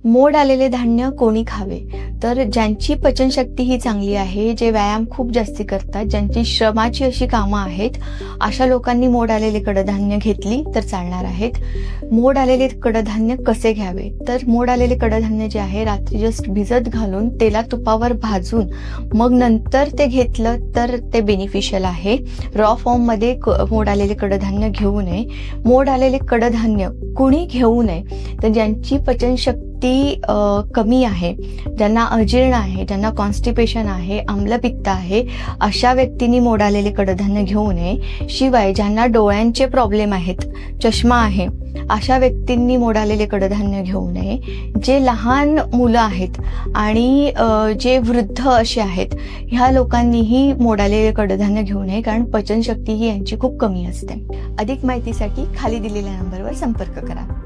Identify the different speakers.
Speaker 1: मोड आलेले धान्य कोणी खावे? तर ज्यांची पचनशक्ती ही चांगली आहे, जे व्यायाम खूप जास्ती करतात, ज्यांची श्रमाची अशी कामं आहेत, अशा लोकांनी मोड आलेले कडधान्य घेतली तर चालणार आहेत. मोड आलेले कडधान्य कसे घ्यावे? तर मोड आलेले कडधान्य जे आहे रात्री जस्ट भिजत घालून तेलात तुपावर भाजून मग नंतर ते घेतलं तर ते बेनिफिशियल आहे. रॉ फॉर्ममध्ये मोड आलेले कडधान्य घेऊ नये. मोड आलेले कडधान्य कुणी घेऊ नये? तर ज्यांची पचनशक्ती कमी आहे, ज्यांना अजीर्ण आहे, ज्यांना कॉन्स्टिपेशन आहे, आम्लपित्त आहे, अशा व्यक्तींनी मोड आलेले कडधान्य घेऊ नये. शिवाय ज्यांना डोळ्यांचे प्रॉब्लेम आहेत, चष्मा आहे, अशा व्यक्तींनी मोड आलेले कडधान्य घेऊ नये. जे लहान मुलं आहेत आणि जे वृद्ध असे आहेत, ह्या लोकांनीही मोड आलेले कडधान्य घेऊ नये, कारण पचनशक्ती ही यांची खूप कमी असते. अधिक माहितीसाठी खाली दिलेल्या नंबरवर संपर्क करा.